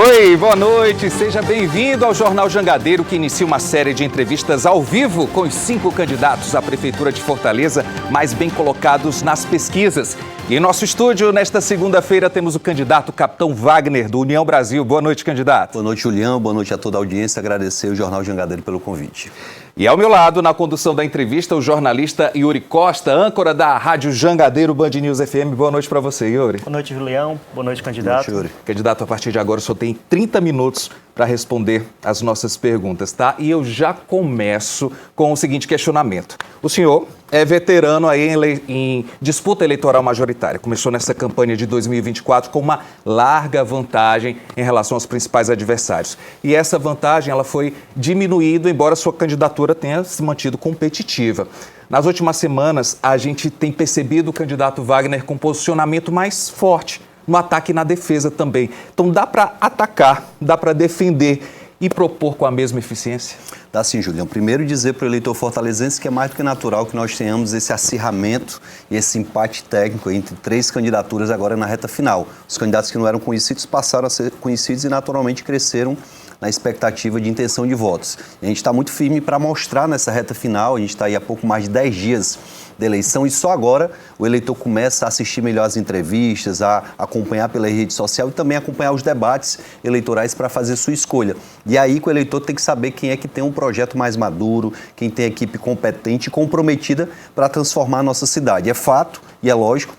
Oi, boa noite, seja bem-vindo ao Jornal Jangadeiro, que inicia uma série de entrevistas ao vivo com os 5 candidatos à Prefeitura de Fortaleza mais bem colocados nas pesquisas. E em nosso estúdio, nesta segunda-feira, temos o candidato Capitão Wagner, do União Brasil. Boa noite, candidato. Boa noite, Julião. Boa noite a toda a audiência. Agradecer o Jornal Jangadeiro pelo convite. E ao meu lado, na condução da entrevista, o jornalista Yuri Costa, âncora da Rádio Jangadeiro Band News FM. Boa noite para você, Yuri. Boa noite, Julião. Boa noite, candidato. Boa noite, Yuri. Candidato, a partir de agora, só tem 30 minutos para responder as nossas perguntas, tá? E eu já começo com o seguinte questionamento. O senhor é veterano aí em disputa eleitoral majoritária. Começou nessa campanha de 2024 com uma larga vantagem em relação aos principais adversários. E essa vantagem ela foi diminuída, embora sua candidatura tenha se mantido competitiva. Nas últimas semanas, a gente tem percebido o candidato Wagner com posicionamento mais forte, no ataque e na defesa também. Então dá para atacar, dá para defender e propor com a mesma eficiência? Dá sim, Julião. Primeiro dizer para o eleitor fortalezense que é mais do que natural que nós tenhamos esse acirramento e esse empate técnico entre 3 candidaturas agora na reta final. Os candidatos que não eram conhecidos passaram a ser conhecidos e naturalmente cresceram na expectativa de intenção de votos. E a gente está muito firme para mostrar nessa reta final, a gente está aí há pouco mais de 10 dias da eleição e só agora o eleitor começa a assistir melhor as entrevistas, a acompanhar pela rede social e também acompanhar os debates eleitorais para fazer sua escolha. E aí que o eleitor tem que saber quem é que tem um projeto mais maduro, quem tem equipe competente e comprometida para transformar a nossa cidade. É fato e é lógico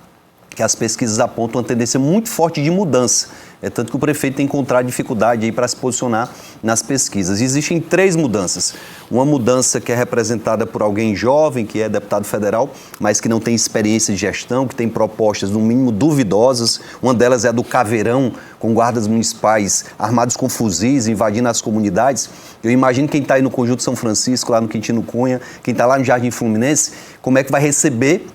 que as pesquisas apontam uma tendência muito forte de mudança. É tanto que o prefeito tem encontrado dificuldade aí para se posicionar nas pesquisas. Existem 3 mudanças. Uma mudança que é representada por alguém jovem, que é deputado federal, mas que não tem experiência de gestão, que tem propostas, no mínimo, duvidosas. Uma delas é a do caveirão, com guardas municipais armados com fuzis, invadindo as comunidades. Eu imagino quem está aí no Conjunto São Francisco, lá no Quintino Cunha, quem está lá no Jardim Fluminense, como é que vai receber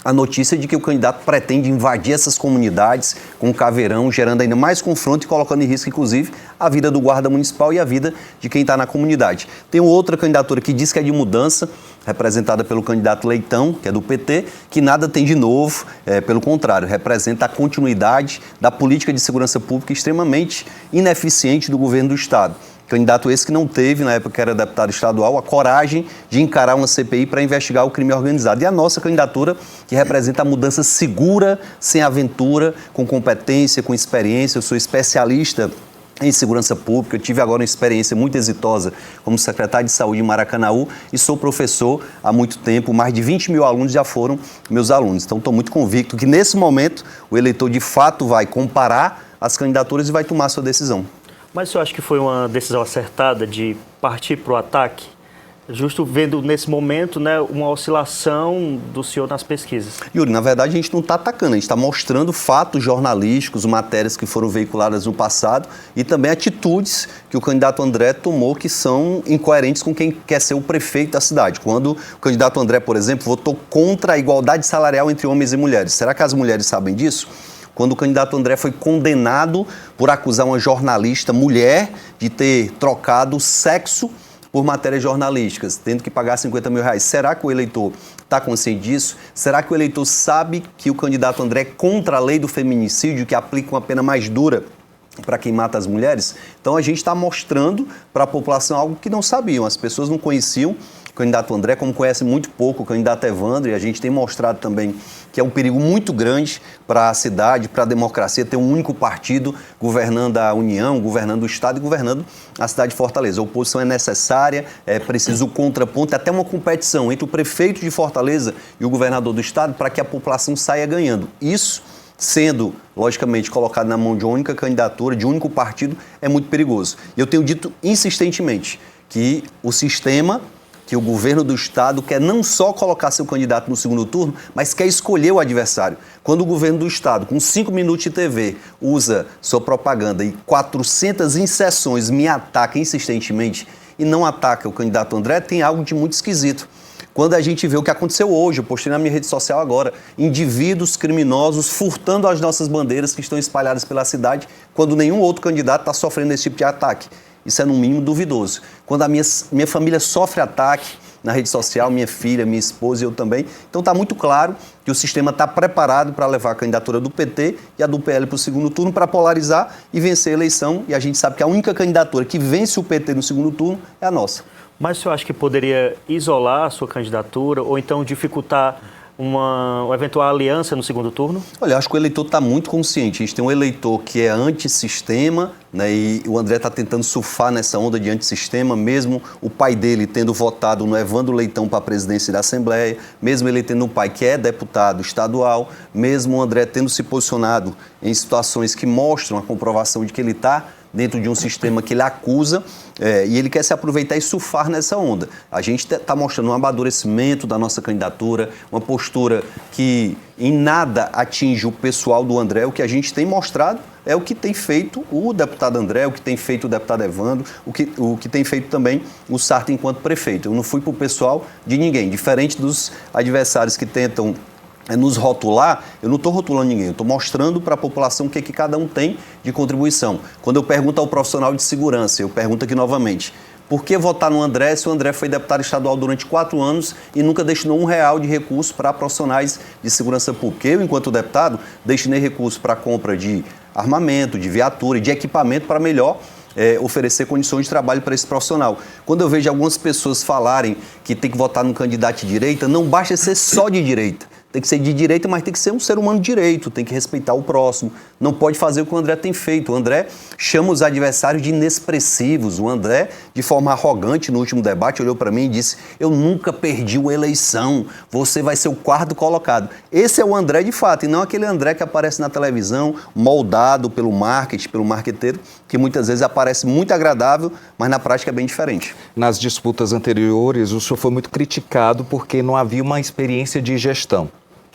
a notícia de que o candidato pretende invadir essas comunidades com um caveirão, gerando ainda mais confronto e colocando em risco, inclusive, a vida do guarda municipal e a vida de quem está na comunidade. Tem outra candidatura que diz que é de mudança, representada pelo candidato Leitão, que é do PT, que nada tem de novo, pelo contrário, representa a continuidade da política de segurança pública extremamente ineficiente do governo do Estado. Candidato esse que não teve, na época que era deputado estadual, a coragem de encarar uma CPI para investigar o crime organizado. E a nossa candidatura, que representa a mudança segura, sem aventura, com competência, com experiência. Eu sou especialista em segurança pública, eu tive agora uma experiência muito exitosa como secretário de saúde em Maracanaú e sou professor há muito tempo, mais de 20 mil alunos já foram meus alunos. Então estou muito convicto que nesse momento o eleitor de fato vai comparar as candidaturas e vai tomar sua decisão. Mas o senhor acha que foi uma decisão acertada de partir para o ataque? Justo vendo nesse momento, né, uma oscilação do senhor nas pesquisas. Yuri, na verdade a gente não está atacando, a gente está mostrando fatos jornalísticos, matérias que foram veiculadas no passado e também atitudes que o candidato André tomou que são incoerentes com quem quer ser o prefeito da cidade. Quando o candidato André, por exemplo, votou contra a igualdade salarial entre homens e mulheres. Será que as mulheres sabem disso? Quando o candidato André foi condenado por acusar uma jornalista mulher de ter trocado sexo por matérias jornalísticas, tendo que pagar 50 mil reais. Será que o eleitor está consciente disso? Será que o eleitor sabe que o candidato André é contra a lei do feminicídio, que aplica uma pena mais dura para quem mata as mulheres? Então a gente está mostrando para a população algo que não sabiam, as pessoas não conheciam o candidato André, como conhece muito pouco o candidato Evandro, e a gente tem mostrado também que é um perigo muito grande para a cidade, para a democracia, ter um único partido governando a União, governando o Estado e governando a cidade de Fortaleza. A oposição é necessária, é preciso o contraponto, até uma competição entre o prefeito de Fortaleza e o governador do Estado para que a população saia ganhando. Isso, sendo, logicamente, colocado na mão de uma única candidatura, de um único partido, é muito perigoso. E eu tenho dito insistentemente que o sistema, que o governo do Estado quer não só colocar seu candidato no segundo turno, mas quer escolher o adversário. Quando o governo do Estado, com 5 minutos de TV, usa sua propaganda e 400 inserções me ataca insistentemente e não ataca o candidato André, tem algo de muito esquisito. Quando a gente vê o que aconteceu hoje, eu postei na minha rede social agora, indivíduos criminosos furtando as nossas bandeiras que estão espalhadas pela cidade, quando nenhum outro candidato está sofrendo esse tipo de ataque. Isso é, no mínimo, duvidoso. Quando a minha família sofre ataque, na rede social, minha filha, minha esposa e eu também. Então está muito claro que o sistema está preparado para levar a candidatura do PT e a do PL para o segundo turno, para polarizar e vencer a eleição. E a gente sabe que a única candidatura que vence o PT no segundo turno é a nossa. Mas o senhor acha que poderia isolar a sua candidatura ou então dificultar uma eventual aliança no segundo turno? Olha, eu acho que o eleitor está muito consciente. A gente tem um eleitor que é antissistema, né, e o André está tentando surfar nessa onda de antissistema, mesmo o pai dele tendo votado no Evandro Leitão para a presidência da Assembleia, mesmo ele tendo um pai que é deputado estadual, mesmo o André tendo se posicionado em situações que mostram a comprovação de que ele está dentro de um sistema que ele acusa, e ele quer se aproveitar e surfar nessa onda. A gente está mostrando um amadurecimento da nossa candidatura, uma postura que em nada atinge o pessoal do André. O que a gente tem mostrado é o que tem feito o deputado André, o que tem feito o deputado Evandro, o que tem feito também o Sarto enquanto prefeito. Eu não fui para o pessoal de ninguém, diferente dos adversários que tentam nos rotular. Eu não estou rotulando ninguém, eu estou mostrando para a população o que cada um tem de contribuição. Quando eu pergunto ao profissional de segurança, eu pergunto aqui novamente, por que votar no André se o André foi deputado estadual durante 4 anos e nunca destinou R$1 de recurso para profissionais de segurança pública? Eu, enquanto deputado, destinei recurso para a compra de armamento, de viatura, de equipamento para melhor oferecer condições de trabalho para esse profissional. Quando eu vejo algumas pessoas falarem que tem que votar num candidato de direita, não basta ser só de direita. Tem que ser de direita, mas tem que ser um ser humano de direito, tem que respeitar o próximo. Não pode fazer o que o André tem feito. O André chama os adversários de inexpressivos. O André, de forma arrogante, no último debate, olhou para mim e disse: eu nunca perdi uma eleição, você vai ser o 4º colocado. Esse é o André de fato, e não aquele André que aparece na televisão, moldado pelo marketing, pelo marqueteiro, que muitas vezes aparece muito agradável, mas na prática é bem diferente. Nas disputas anteriores, o senhor foi muito criticado porque não havia uma experiência de gestão.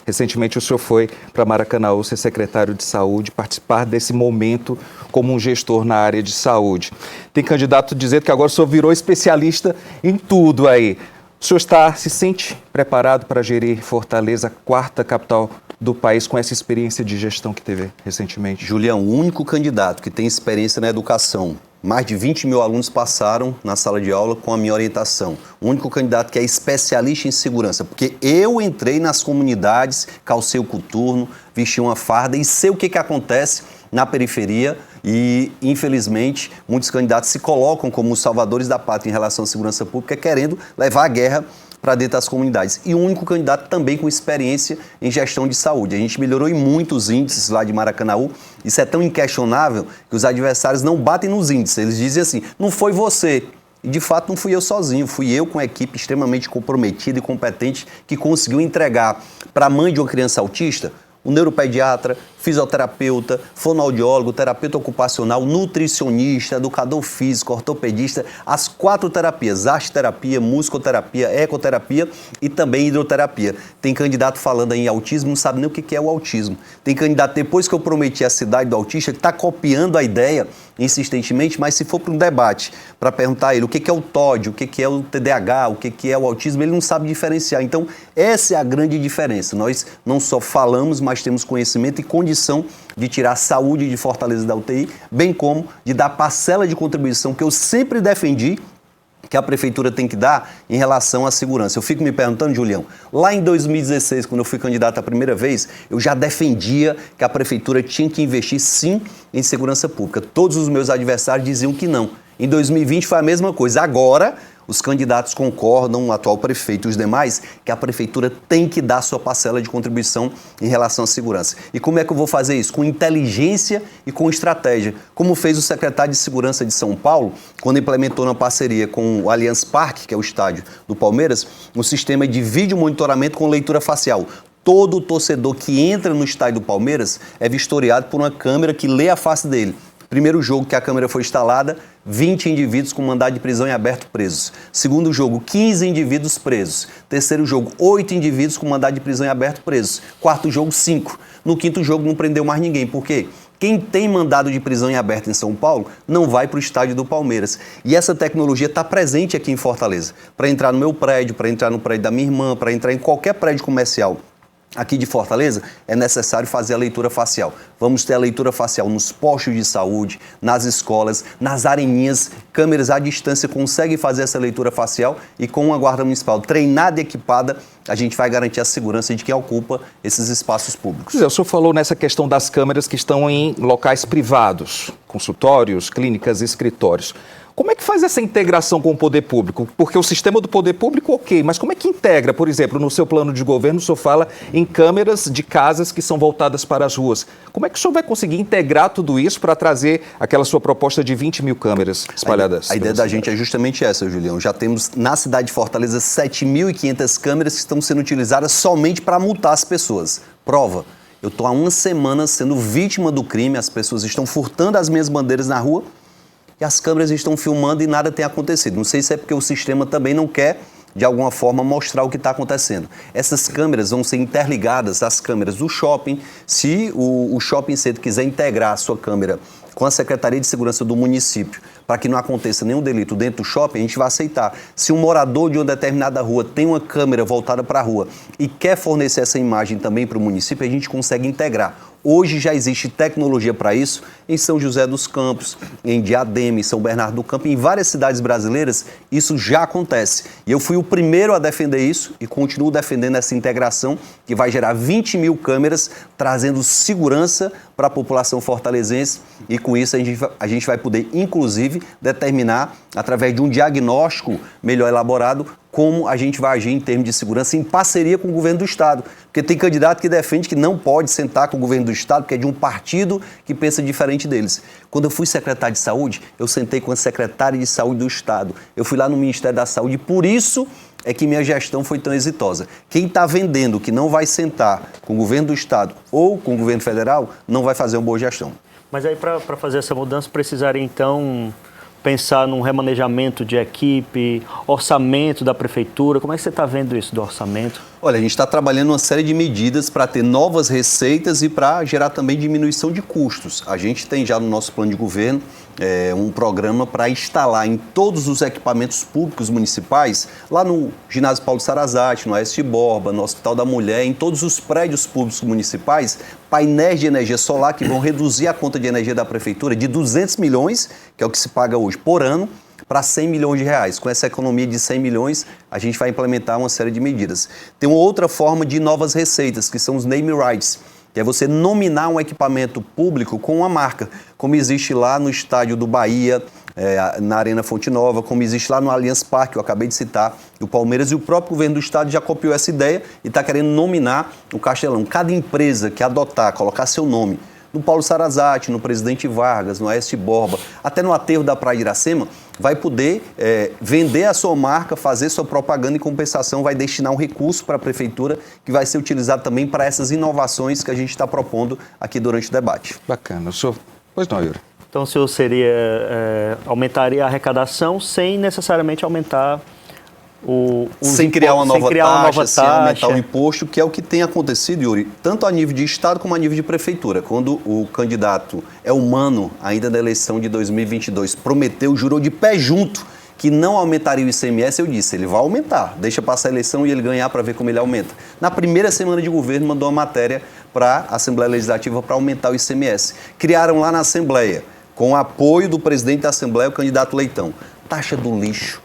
Recentemente o senhor foi para Maracanaú ser secretário de saúde, participar desse momento como um gestor na área de saúde. Tem candidato dizendo que agora o senhor virou especialista em tudo aí. O senhor se sente preparado para gerir Fortaleza, a 4ª capital do país, com essa experiência de gestão que teve recentemente? Julião, o único candidato que tem experiência na educação. Mais de 20 mil alunos passaram na sala de aula com a minha orientação. O único candidato que é especialista em segurança, porque eu entrei nas comunidades, calcei o coturno, vesti uma farda e sei o que acontece na periferia e, infelizmente, muitos candidatos se colocam como os salvadores da pátria em relação à segurança pública, querendo levar a guerra para dentro das comunidades. E o único candidato também com experiência em gestão de saúde. A gente melhorou em muitos índices lá de Maracanaú. Isso é tão inquestionável que os adversários não batem nos índices. Eles dizem assim, não foi você. E, de fato, não fui eu sozinho. Fui eu com a equipe extremamente comprometida e competente que conseguiu entregar para a mãe de uma criança autista um neuropediatra, fisioterapeuta, fonoaudiólogo, terapeuta ocupacional, nutricionista, educador físico, ortopedista, as 4 terapias, arte-terapia, musicoterapia, ecoterapia e também hidroterapia. Tem candidato falando em autismo, não sabe nem o que é o autismo. Tem candidato, depois que eu prometi a cidade do autista, que está copiando a ideia insistentemente, mas se for para um debate, para perguntar a ele o que é o TOD, o que é o TDAH, o que é o autismo, ele não sabe diferenciar. Então, essa é a grande diferença. Nós não só falamos, mas temos conhecimento e condição de tirar a saúde de Fortaleza da UTI, bem como de dar parcela de contribuição que eu sempre defendi que a prefeitura tem que dar em relação à segurança. Eu fico me perguntando, Julião, lá em 2016, quando eu fui candidato a primeira vez, eu já defendia que a prefeitura tinha que investir sim em segurança pública. Todos os meus adversários diziam que não. Em 2020 foi a mesma coisa. Agora, os candidatos concordam, o atual prefeito e os demais, que a prefeitura tem que dar sua parcela de contribuição em relação à segurança. E como é que eu vou fazer isso? Com inteligência e com estratégia. Como fez o secretário de Segurança de São Paulo, quando implementou na parceria com o Allianz Parque, que é o estádio do Palmeiras, um sistema de vídeo monitoramento com leitura facial. Todo torcedor que entra no estádio do Palmeiras é vistoriado por uma câmera que lê a face dele. Primeiro jogo que a câmera foi instalada, 20 indivíduos com mandado de prisão em aberto presos. Segundo jogo, 15 indivíduos presos. Terceiro jogo, 8 indivíduos com mandado de prisão em aberto presos. Quarto jogo, 5. No quinto jogo não prendeu mais ninguém. Por quê? Quem tem mandado de prisão em aberto em São Paulo não vai para o estádio do Palmeiras. E essa tecnologia está presente aqui em Fortaleza. Para entrar no meu prédio, para entrar no prédio da minha irmã, para entrar em qualquer prédio comercial aqui de Fortaleza, é necessário fazer a leitura facial. Vamos ter a leitura facial nos postos de saúde, nas escolas, nas areninhas, câmeras à distância conseguem fazer essa leitura facial e com uma guarda municipal treinada e equipada, a gente vai garantir a segurança de quem ocupa esses espaços públicos. O senhor falou nessa questão das câmeras que estão em locais privados, consultórios, clínicas, escritórios. Como é que faz essa integração com o poder público? Porque o sistema do poder público, ok, mas como é que integra? Por exemplo, no seu plano de governo, o senhor fala em câmeras de casas que são voltadas para as ruas. Como é que o senhor vai conseguir integrar tudo isso para trazer aquela sua proposta de 20 mil câmeras espalhadas? A ideia da gente é justamente essa, Julião. Já temos na cidade de Fortaleza 7.500 câmeras que estão sendo utilizadas somente para multar as pessoas. Prova. Eu estou há uma semana sendo vítima do crime, as pessoas estão furtando as minhas bandeiras na rua, e as câmeras estão filmando e nada tem acontecido. Não sei se é porque o sistema também não quer, de alguma forma, mostrar o que está acontecendo. Essas câmeras vão ser interligadas às câmeras do shopping. Se o shopping center quiser integrar a sua câmera com a Secretaria de Segurança do município, para que não aconteça nenhum delito dentro do shopping, a gente vai aceitar. Se um morador de uma determinada rua tem uma câmera voltada para a rua e quer fornecer essa imagem também para o município, a gente consegue integrar. Hoje já existe tecnologia para isso em São José dos Campos, em Diadema, em São Bernardo do Campo, em várias cidades brasileiras, isso já acontece. E eu fui o primeiro a defender isso e continuo defendendo essa integração que vai gerar 20 mil câmeras, trazendo segurança para a população fortalezense e com isso a gente vai poder, inclusive, determinar, através de um diagnóstico melhor elaborado, como a gente vai agir em termos de segurança em parceria com o governo do Estado. Porque tem candidato que defende que não pode sentar com o governo do Estado, porque é de um partido que pensa diferente deles. Quando eu fui secretário de Saúde, eu sentei com a secretária de Saúde do Estado. Eu fui lá no Ministério da Saúde e por isso é que minha gestão foi tão exitosa. Quem está vendendo que não vai sentar com o governo do Estado ou com o governo federal, não vai fazer uma boa gestão. Mas aí para fazer essa mudança precisaria então pensar num remanejamento de equipe, orçamento da prefeitura. Como é que você está vendo isso do orçamento? Olha, a gente está trabalhando uma série de medidas para ter novas receitas e para gerar também diminuição de custos. A gente tem já no nosso plano de governo um programa para instalar em todos os equipamentos públicos municipais, lá no Ginásio Paulo Sarazate, no Aécio Borba, no Hospital da Mulher, em todos os prédios públicos municipais, painéis de energia solar que vão reduzir a conta de energia da prefeitura de 200 milhões, que é o que se paga hoje, por ano, para 100 milhões de reais. Com essa economia de 100 milhões, a gente vai implementar uma série de medidas. Tem uma outra forma de novas receitas, que são os name rights, que é você nominar um equipamento público com uma marca, como existe lá no estádio do Bahia, na Arena Fonte Nova, como existe lá no Allianz Parque, eu acabei de citar, o Palmeiras, e o próprio governo do estado já copiou essa ideia e está querendo nominar o Castelão. Cada empresa que adotar, colocar seu nome, no Paulo Sarazate, no Presidente Vargas, no Aécio Borba, até no aterro da Praia de Iracema, vai poder vender a sua marca, fazer sua propaganda e compensação, vai destinar um recurso para a prefeitura que vai ser utilizado também para essas inovações que a gente está propondo aqui durante o debate. Bacana. O senhor... Pois não, Yuri. Então o senhor aumentaria a arrecadação sem necessariamente aumentar sem criar uma nova taxa, sem aumentar o imposto, que é o que tem acontecido, Yuri, tanto a nível de Estado como a nível de Prefeitura. Quando o candidato é humano, ainda na eleição de 2022, prometeu, jurou de pé junto que não aumentaria o ICMS, eu disse, ele vai aumentar, deixa passar a eleição e ele ganhar para ver como ele aumenta. Na primeira semana de governo, mandou uma matéria para a Assembleia Legislativa para aumentar o ICMS. Criaram lá na Assembleia, com o apoio do presidente da Assembleia, o candidato Leitão, taxa do lixo,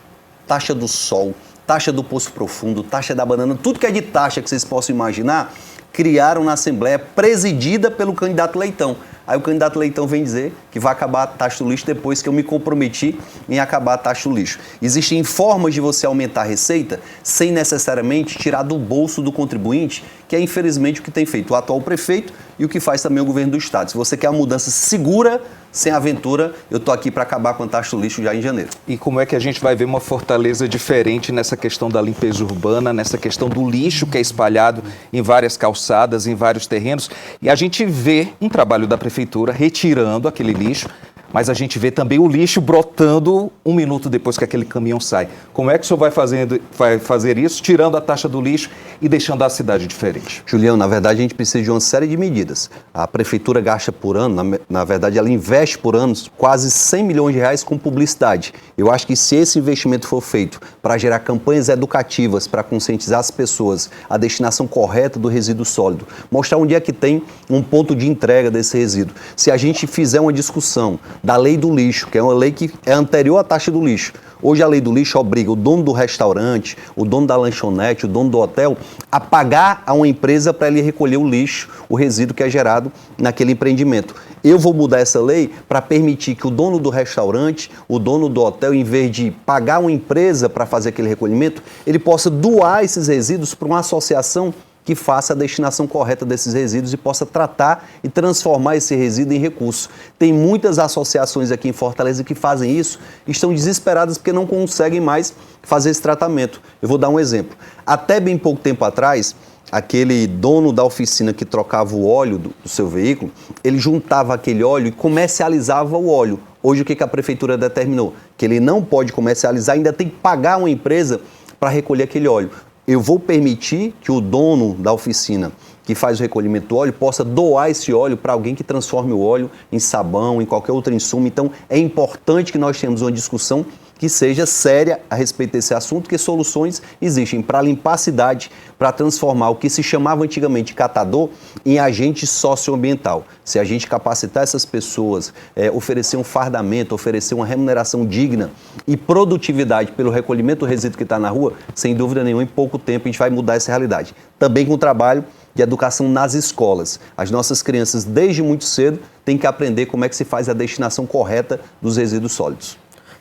taxa do sol, taxa do Poço Profundo, taxa da banana, tudo que é de taxa que vocês possam imaginar, criaram na Assembleia, presidida pelo candidato Leitão. Aí o candidato Leitão vem dizer que vai acabar a taxa do lixo depois que eu me comprometi em acabar a taxa do lixo. Existem formas de você aumentar a receita sem necessariamente tirar do bolso do contribuinte, que é infelizmente o que tem feito o atual prefeito e o que faz também o governo do estado. Se você quer uma mudança segura, sem aventura, eu estou aqui para acabar com a taxa do lixo já em janeiro. E como é que a gente vai ver uma Fortaleza diferente nessa questão da limpeza urbana, nessa questão do lixo que é espalhado em várias calçadas, em vários terrenos, e a gente vê um trabalho da prefeitura retirando aquele lixo, mas a gente vê também o lixo brotando 1 minuto depois que aquele caminhão sai. Como é que o senhor vai fazer isso, tirando a taxa do lixo e deixando a cidade diferente? Julião, na verdade a gente precisa de uma série de medidas. A prefeitura gasta por ano, na verdade ela investe por ano quase 100 milhões de reais com publicidade. Eu acho que se esse investimento for feito para gerar campanhas educativas, para conscientizar as pessoas a destinação correta do resíduo sólido, mostrar onde é que tem um ponto de entrega desse resíduo. Se a gente fizer uma discussão da lei do lixo, que é uma lei que é anterior à taxa do lixo. Hoje a lei do lixo obriga o dono do restaurante, o dono da lanchonete, o dono do hotel a pagar a uma empresa para ele recolher o lixo, o resíduo que é gerado naquele empreendimento. Eu vou mudar essa lei para permitir que o dono do restaurante, o dono do hotel, em vez de pagar uma empresa para fazer aquele recolhimento, ele possa doar esses resíduos para uma associação que faça a destinação correta desses resíduos e possa tratar e transformar esse resíduo em recurso. Tem muitas associações aqui em Fortaleza que fazem isso e estão desesperadas porque não conseguem mais fazer esse tratamento. Eu vou dar um exemplo. Até bem pouco tempo atrás, aquele dono da oficina que trocava o óleo do seu veículo, ele juntava aquele óleo e comercializava o óleo. Hoje o que a prefeitura determinou? Que ele não pode comercializar, ainda tem que pagar uma empresa para recolher aquele óleo. Eu vou permitir que o dono da oficina que faz o recolhimento do óleo possa doar esse óleo para alguém que transforme o óleo em sabão, em qualquer outro insumo. Então, é importante que nós tenhamos uma discussão que seja séria a respeito desse assunto, que soluções existem para limpar a cidade, para transformar o que se chamava antigamente catador em agente socioambiental. Se a gente capacitar essas pessoas, oferecer um fardamento, oferecer uma remuneração digna e produtividade pelo recolhimento do resíduo que está na rua, sem dúvida nenhuma, em pouco tempo a gente vai mudar essa realidade. Também com o trabalho de educação nas escolas. As nossas crianças, desde muito cedo, têm que aprender como é que se faz a destinação correta dos resíduos sólidos.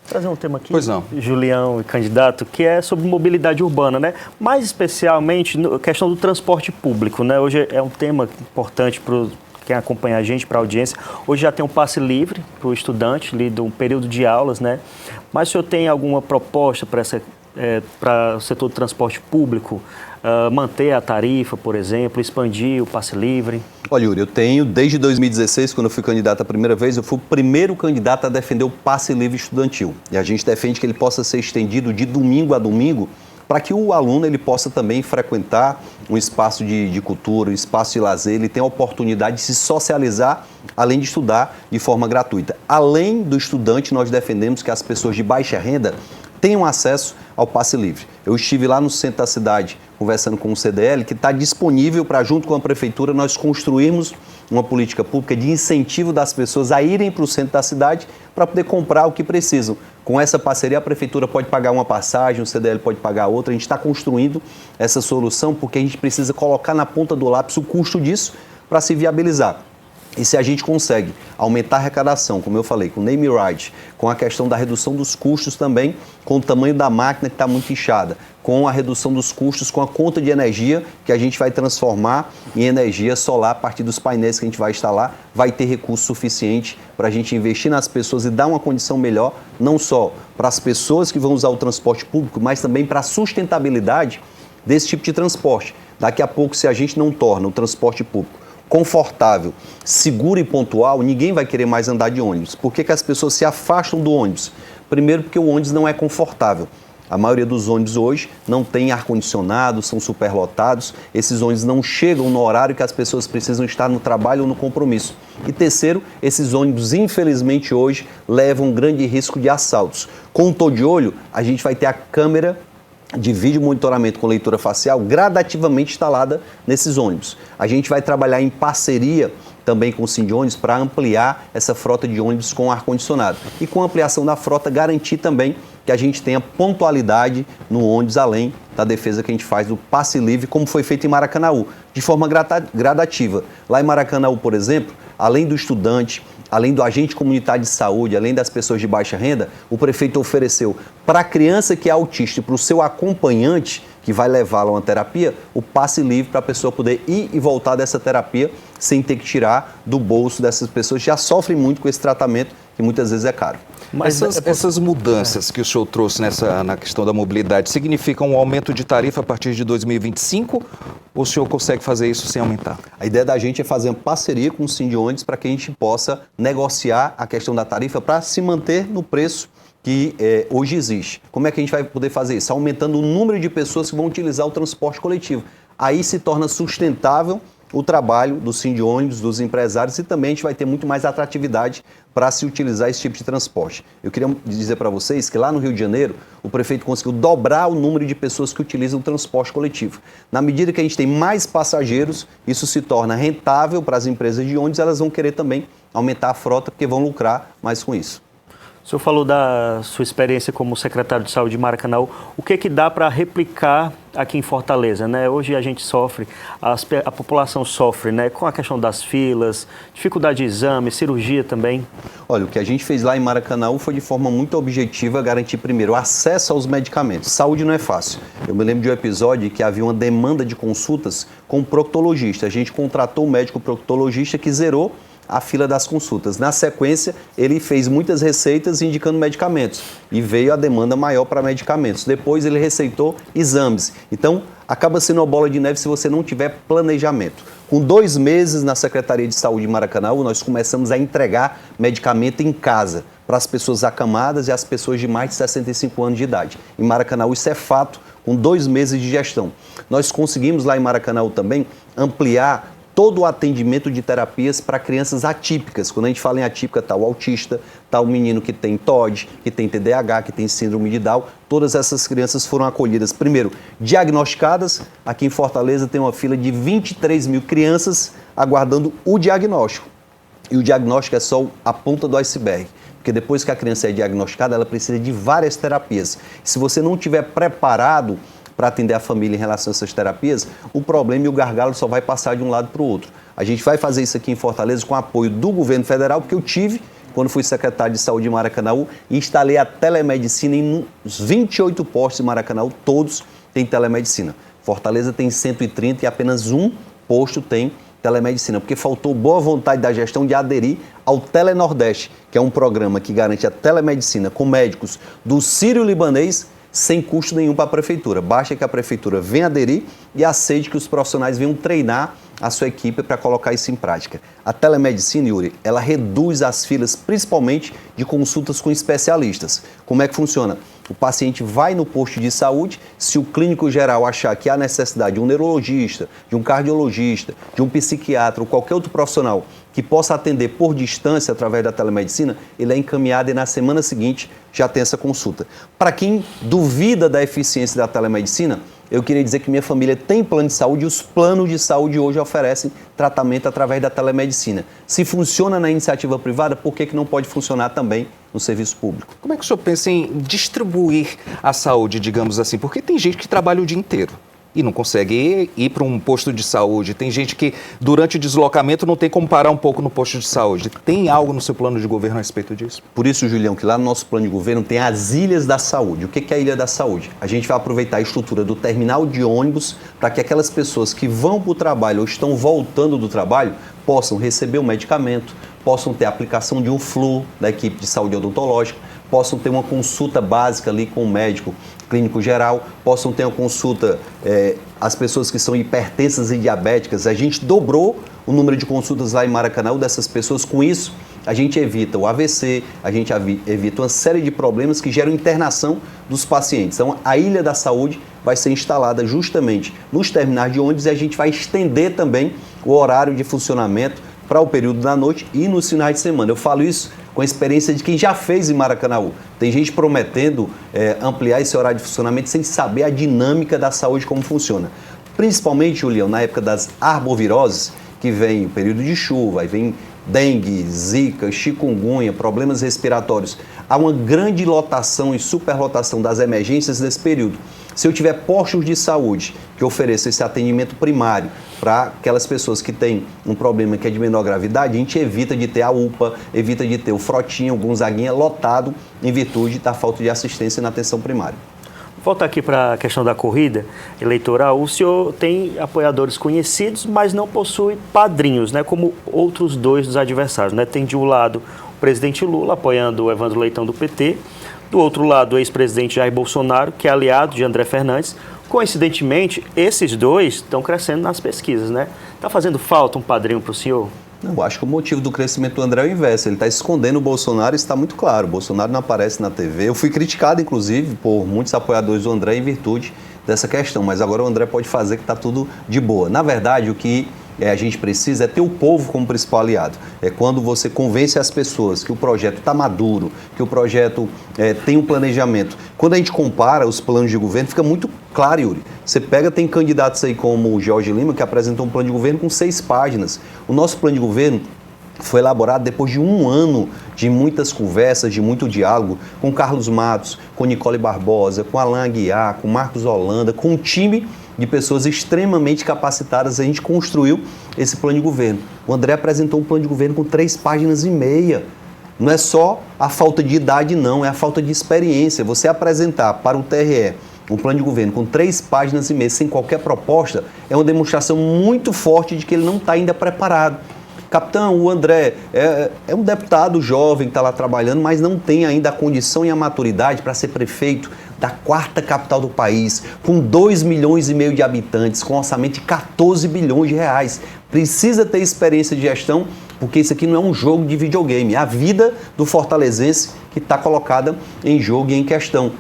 Trazer um tema aqui, pois não. Julião e candidato, que é sobre mobilidade urbana, né? Mais especialmente a questão do transporte público, né? Hoje é um tema importante para quem acompanha a gente, para a audiência. Hoje já tem um passe livre para o estudante, ali de um período de aulas, né? Mas o senhor tem alguma proposta para o setor do transporte público? Manter a tarifa, por exemplo, expandir o passe livre? Olha, Yuri, eu tenho, desde 2016, quando eu fui candidato a primeira vez, eu fui o primeiro candidato a defender o passe livre estudantil. E a gente defende que ele possa ser estendido de domingo a domingo, para que o aluno ele possa também frequentar um espaço de cultura, um espaço de lazer, ele tenha a oportunidade de se socializar, além de estudar de forma gratuita. Além do estudante, nós defendemos que as pessoas de baixa renda tenham acesso ao passe livre. Eu estive lá no centro da cidade conversando com o CDL, que está disponível para, junto com a prefeitura, nós construirmos uma política pública de incentivo das pessoas a irem para o centro da cidade para poder comprar o que precisam. Com essa parceria, a prefeitura pode pagar uma passagem, o CDL pode pagar outra. A gente está construindo essa solução porque a gente precisa colocar na ponta do lápis o custo disso para se viabilizar. E se a gente consegue aumentar a arrecadação, como eu falei, com o name right, com a questão da redução dos custos também, com o tamanho da máquina que está muito inchada, com a redução dos custos, com a conta de energia que a gente vai transformar em energia solar a partir dos painéis que a gente vai instalar, vai ter recurso suficiente para a gente investir nas pessoas e dar uma condição melhor, não só para as pessoas que vão usar o transporte público, mas também para a sustentabilidade desse tipo de transporte. Daqui a pouco, se a gente não torna o transporte público confortável, seguro e pontual, ninguém vai querer mais andar de ônibus. Por que as pessoas se afastam do ônibus? Primeiro, porque o ônibus não é confortável. A maioria dos ônibus hoje não tem ar-condicionado, são superlotados. Esses ônibus não chegam no horário que as pessoas precisam estar no trabalho ou no compromisso. E terceiro, esses ônibus, infelizmente, hoje levam um grande risco de assaltos. Com o Tô de Olho, a gente vai ter a câmera de vídeo monitoramento com leitura facial gradativamente instalada nesses ônibus. A gente vai trabalhar em parceria também com o Sindônibus para ampliar essa frota de ônibus com ar-condicionado. E com a ampliação da frota, garantir também que a gente tenha pontualidade no ônibus, além da defesa que a gente faz do passe livre, como foi feito em Maracanaú, de forma gradativa. Lá em Maracanaú, por exemplo, além do estudante, além do agente comunitário de saúde, além das pessoas de baixa renda, o prefeito ofereceu para a criança que é autista e para o seu acompanhante, que que vai levá-la a uma terapia, o passe livre para a pessoa poder ir e voltar dessa terapia sem ter que tirar do bolso dessas pessoas que já sofrem muito com esse tratamento, que muitas vezes é caro. Mas essas mudanças que o senhor trouxe na questão da mobilidade significam um aumento de tarifa a partir de 2025 ou o senhor consegue fazer isso sem aumentar? A ideia da gente é fazer uma parceria com o Sindiondes para que a gente possa negociar a questão da tarifa para se manter no preço que hoje existe. Como é que a gente vai poder fazer isso? Aumentando o número de pessoas que vão utilizar o transporte coletivo. Aí se torna sustentável o trabalho do Sindiondes, dos empresários, e também a gente vai ter muito mais atratividade para se utilizar esse tipo de transporte. Eu queria dizer para vocês que lá no Rio de Janeiro, o prefeito conseguiu dobrar o número de pessoas que utilizam o transporte coletivo. Na medida que a gente tem mais passageiros, isso se torna rentável para as empresas de ônibus, elas vão querer também aumentar a frota, porque vão lucrar mais com isso. O senhor falou da sua experiência como secretário de saúde de Maracanaú. O que dá para replicar aqui em Fortaleza, né? Hoje a gente sofre, a população sofre, né? Com a questão das filas, dificuldade de exame, cirurgia também. Olha, o que a gente fez lá em Maracanaú foi de forma muito objetiva garantir primeiro o acesso aos medicamentos. Saúde não é fácil. Eu me lembro de um episódio em que havia uma demanda de consultas com um proctologista. A gente contratou um médico proctologista que zerou a fila das consultas. Na sequência, ele fez muitas receitas indicando medicamentos e veio a demanda maior para medicamentos. Depois ele receitou exames. Então, acaba sendo uma bola de neve se você não tiver planejamento. Com 2 meses na Secretaria de Saúde de Maracanaú, nós começamos a entregar medicamento em casa para as pessoas acamadas e as pessoas de mais de 65 anos de idade. Em Maracanaú isso é fato, com 2 meses de gestão. Nós conseguimos lá em Maracanaú também ampliar todo o atendimento de terapias para crianças atípicas. Quando a gente fala em atípica, está o autista, está o menino que tem TOD, que tem TDAH, que tem síndrome de Down. Todas essas crianças foram acolhidas, primeiro, diagnosticadas. Aqui em Fortaleza tem uma fila de 23 mil crianças aguardando o diagnóstico. E o diagnóstico é só a ponta do iceberg. Porque depois que a criança é diagnosticada, ela precisa de várias terapias. Se você não estiver preparado para atender a família em relação a essas terapias, o problema e o gargalo só vai passar de um lado para o outro. A gente vai fazer isso aqui em Fortaleza com apoio do governo federal, porque eu tive, quando fui secretário de saúde de Maracanaú, e instalei a telemedicina em 28 postos de Maracanaú, todos têm telemedicina. Fortaleza tem 130 e apenas um posto tem telemedicina, porque faltou boa vontade da gestão de aderir ao Telenordeste, que é um programa que garante a telemedicina com médicos do Sírio-Libanês, sem custo nenhum para a prefeitura. Basta que a prefeitura venha aderir e aceite que os profissionais venham treinar a sua equipe para colocar isso em prática. A telemedicina, Yuri, ela reduz as filas, principalmente de consultas com especialistas. Como é que funciona? O paciente vai no posto de saúde, se o clínico geral achar que há necessidade de um neurologista, de um cardiologista, de um psiquiatra ou qualquer outro profissional que possa atender por distância através da telemedicina, ele é encaminhado e na semana seguinte já tem essa consulta. Para quem duvida da eficiência da telemedicina, eu queria dizer que minha família tem plano de saúde e os planos de saúde hoje oferecem tratamento através da telemedicina. Se funciona na iniciativa privada, por que não pode funcionar também no serviço público? Como é que o senhor pensa em distribuir a saúde, digamos assim? Porque tem gente que trabalha o dia inteiro e não consegue ir para um posto de saúde. Tem gente que, durante o deslocamento, não tem como parar um pouco no posto de saúde. Tem algo no seu plano de governo a respeito disso? Por isso, Julião, que lá no nosso plano de governo tem as Ilhas da Saúde. O que é a Ilha da Saúde? A gente vai aproveitar a estrutura do terminal de ônibus para que aquelas pessoas que vão para o trabalho ou estão voltando do trabalho possam receber um medicamento, possam ter a aplicação de um flu da equipe de saúde odontológica, possam ter uma consulta básica ali com o médico clínico geral, possam ter uma consulta, as pessoas que são hipertensas e diabéticas. A gente dobrou o número de consultas lá em Maracanaú dessas pessoas. Com isso, a gente evita o AVC, a gente evita uma série de problemas que geram internação dos pacientes. Então, a Ilha da Saúde vai ser instalada justamente nos terminais de ônibus e a gente vai estender também o horário de funcionamento para o período da noite e nos finais de semana. Eu falo isso com a experiência de quem já fez em Maracanaú. Tem gente prometendo ampliar esse horário de funcionamento sem saber a dinâmica da saúde, como funciona. Principalmente, Julião, na época das arboviroses, que vem o período de chuva, aí vem dengue, zika, chikungunya, problemas respiratórios. Há uma grande lotação e superlotação das emergências nesse período. Se eu tiver postos de saúde que ofereçam esse atendimento primário para aquelas pessoas que têm um problema que é de menor gravidade, a gente evita de ter a UPA, evita de ter o Frotinha, o Gonzaguinha lotado em virtude da falta de assistência na atenção primária. Voltar aqui para a questão da corrida eleitoral, o senhor tem apoiadores conhecidos, mas não possui padrinhos, né, como outros dois dos adversários, né? Tem de um lado o presidente Lula apoiando o Evandro Leitão do PT, do outro lado o ex-presidente Jair Bolsonaro, que é aliado de André Fernandes. Coincidentemente, esses dois estão crescendo nas pesquisas, né? Está fazendo falta um padrinho para o senhor? Eu acho que o motivo do crescimento do André é o inverso. Ele está escondendo o Bolsonaro e está muito claro. O Bolsonaro não aparece na TV. Eu fui criticado, inclusive, por muitos apoiadores do André em virtude dessa questão. Mas agora o André pode fazer que está tudo de boa. Na verdade, o que a gente precisa é ter o povo como principal aliado. É quando você convence as pessoas que o projeto está maduro, que o projeto tem um planejamento. Quando a gente compara os planos de governo, fica muito claro, Yuri. Você pega, tem candidatos aí como o Jorge Lima, que apresentou um plano de governo com 6 páginas. O nosso plano de governo foi elaborado depois de 1 ano de muitas conversas, de muito diálogo com Carlos Matos, com Nicole Barbosa, com Alain Aguiar, com Marcos Holanda, com um time de pessoas extremamente capacitadas. A gente construiu esse plano de governo. O André apresentou um plano de governo com 3 páginas e meia. Não é só a falta de idade, não, é a falta de experiência. Você apresentar para o TRE um plano de governo com 3 páginas e meia, sem qualquer proposta, é uma demonstração muito forte de que ele não está ainda preparado. Capitão, o André é um deputado jovem que está lá trabalhando, mas não tem ainda a condição e a maturidade para ser prefeito da 4ª capital do país, com 2,5 milhões de habitantes, com um orçamento de 14 bilhões de reais. Precisa ter experiência de gestão, porque isso aqui não é um jogo de videogame, é a vida do fortalezense que está colocada em jogo e em questão.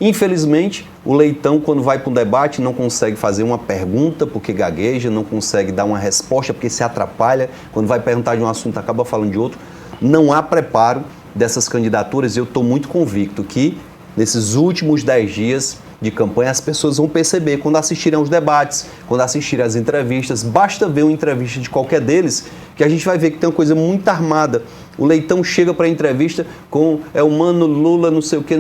Infelizmente, o Leitão, quando vai para um debate, não consegue fazer uma pergunta porque gagueja, não consegue dar uma resposta porque se atrapalha. Quando vai perguntar de um assunto, acaba falando de outro. Não há preparo dessas candidaturas. Eu estou muito convicto que, nesses últimos 10 dias de campanha, as pessoas vão perceber quando assistirem aos debates, quando assistirem às entrevistas. Basta ver uma entrevista de qualquer deles que a gente vai ver que tem uma coisa muito armada. O Leitão chega para a entrevista com o mano Lula, não sei o quê.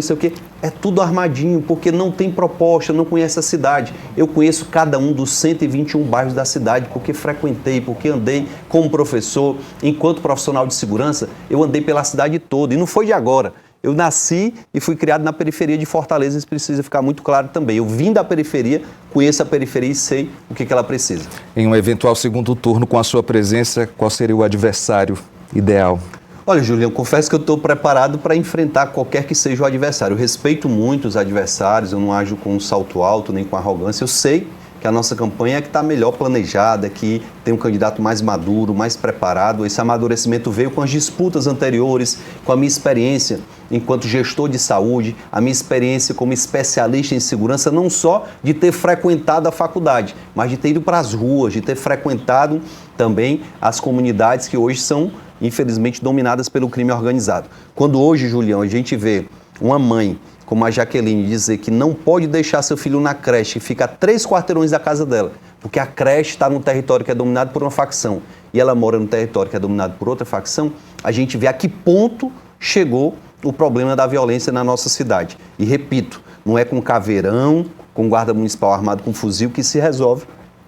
É tudo armadinho, porque não tem proposta, não conhece a cidade. Eu conheço cada um dos 121 bairros da cidade, porque frequentei, porque andei como professor, enquanto profissional de segurança, eu andei pela cidade toda. E não foi de agora. Eu nasci e fui criado na periferia de Fortaleza, isso precisa ficar muito claro também. Eu vim da periferia, conheço a periferia e sei o que ela precisa. Em um eventual segundo turno, com a sua presença, qual seria o adversário ideal? Olha, Julião, confesso que eu estou preparado para enfrentar qualquer que seja o adversário. Eu respeito muito os adversários, eu não ajo com um salto alto nem com arrogância. Eu sei que a nossa campanha é que está melhor planejada, que tem um candidato mais maduro, mais preparado. Esse amadurecimento veio com as disputas anteriores, com a minha experiência enquanto gestor de saúde, a minha experiência como especialista em segurança, não só de ter frequentado a faculdade, mas de ter ido para as ruas, de ter frequentado também as comunidades que hoje são, infelizmente, dominadas pelo crime organizado. Quando hoje, Julião, a gente vê uma mãe como a Jaqueline dizer que não pode deixar seu filho na creche e fica a 3 quarteirões da casa dela, porque a creche está num território que é dominado por uma facção e ela mora num território que é dominado por outra facção, a gente vê a que ponto chegou o problema da violência na nossa cidade. E repito, não é com caveirão, com guarda municipal armado com fuzil que se resolve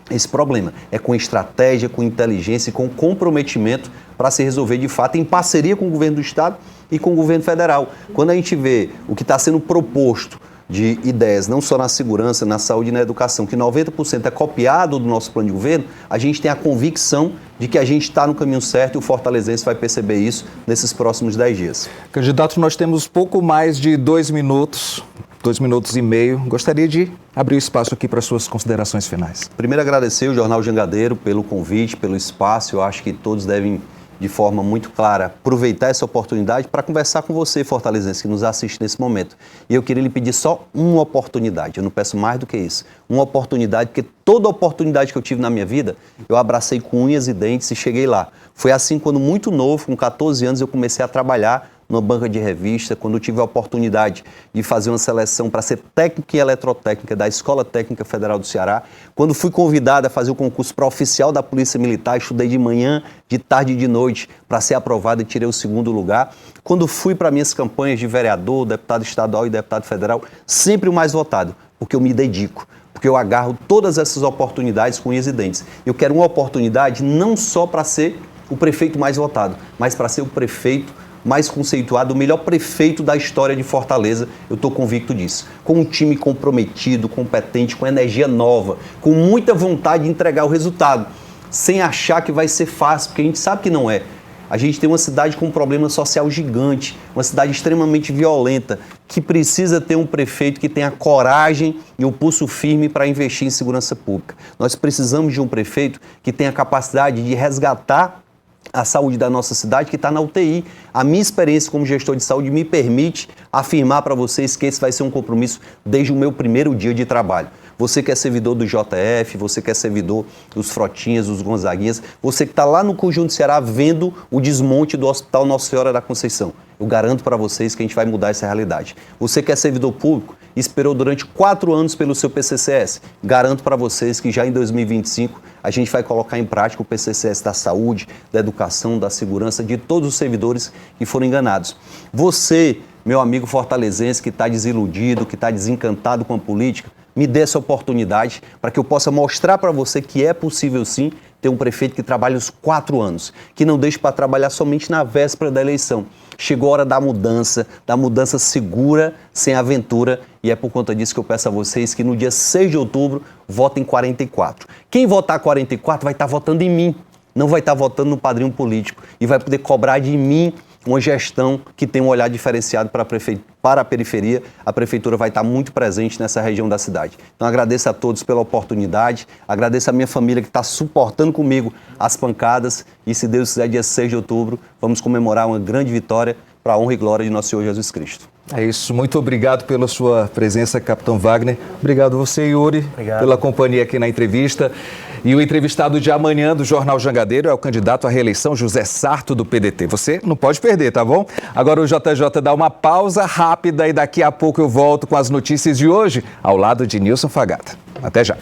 esse problema. É com estratégia, com inteligência e com comprometimento para se resolver de fato em parceria com o governo do estado e com o governo federal. Quando a gente vê o que está sendo proposto de ideias, não só na segurança, na saúde e na educação, que 90% é copiado do nosso plano de governo, a gente tem a convicção de que a gente está no caminho certo e o fortalezense vai perceber isso nesses próximos 10 dias. Candidato, nós temos pouco mais de 2 minutos, 2 minutos e meio. Gostaria de abrir o espaço aqui para suas considerações finais. Primeiro, agradecer o Jornal Jangadeiro pelo convite, pelo espaço. Eu acho que todos devem, de forma muito clara, aproveitar essa oportunidade para conversar com você, fortalezense, que nos assiste nesse momento. E eu queria lhe pedir só uma oportunidade, eu não peço mais do que isso. Uma oportunidade, porque toda oportunidade que eu tive na minha vida, eu abracei com unhas e dentes e cheguei lá. Foi assim quando, muito novo, com 14 anos, eu comecei a trabalhar numa banca de revista, quando eu tive a oportunidade de fazer uma seleção para ser técnica em eletrotécnica da Escola Técnica Federal do Ceará, quando fui convidado a fazer o concurso para oficial da Polícia Militar, estudei de manhã, de tarde e de noite para ser aprovado e tirei o 2º lugar. Quando fui para minhas campanhas de vereador, deputado estadual e deputado federal, sempre o mais votado, porque eu me dedico, porque eu agarro todas essas oportunidades com unhas e dentes. Eu quero uma oportunidade não só para ser o prefeito mais votado, mas para ser o prefeito mais conceituado, o melhor prefeito da história de Fortaleza, eu estou convicto disso. Com um time comprometido, competente, com energia nova, com muita vontade de entregar o resultado, sem achar que vai ser fácil, porque a gente sabe que não é. A gente tem uma cidade com um problema social gigante, uma cidade extremamente violenta, que precisa ter um prefeito que tenha coragem e o pulso firme para investir em segurança pública. Nós precisamos de um prefeito que tenha capacidade de resgatar a saúde da nossa cidade, que está na UTI. A minha experiência como gestor de saúde me permite afirmar para vocês que esse vai ser um compromisso desde o meu primeiro dia de trabalho. Você que é servidor do JF, você que é servidor dos Frotinhas, dos Gonzaguinhas, você que está lá no Conjunto do Ceará vendo o desmonte do Hospital Nossa Senhora da Conceição. Eu garanto para vocês que a gente vai mudar essa realidade. Você que é servidor público, esperou durante 4 anos pelo seu PCCS. Garanto para vocês que já em 2025 a gente vai colocar em prática o PCCS da saúde, da educação, da segurança, de todos os servidores que foram enganados. Você, meu amigo fortalezense, que está desiludido, que está desencantado com a política, me dê essa oportunidade para que eu possa mostrar para você que é possível sim ter um prefeito que trabalhe os 4 anos, que não deixe para trabalhar somente na véspera da eleição. Chegou a hora da mudança segura, sem aventura, e é por conta disso que eu peço a vocês que no dia 6 de outubro votem 44. Quem votar 44 vai estar votando em mim, não vai estar votando no padrinho político e vai poder cobrar de mim uma gestão que tem um olhar diferenciado para a periferia. A Prefeitura vai estar muito presente nessa região da cidade. Então agradeço a todos pela oportunidade, agradeço a minha família que está suportando comigo as pancadas e, se Deus quiser, dia 6 de outubro, vamos comemorar uma grande vitória para a honra e glória de nosso Senhor Jesus Cristo. É isso, muito obrigado pela sua presença, Capitão Wagner. Obrigado você, Yuri, pela companhia aqui na entrevista. E o entrevistado de amanhã do Jornal Jangadeiro é o candidato à reeleição José Sarto, do PDT. Você não pode perder, tá bom? Agora o JJ dá uma pausa rápida e daqui a pouco eu volto com as notícias de hoje, ao lado de Nilson Fagata. Até já.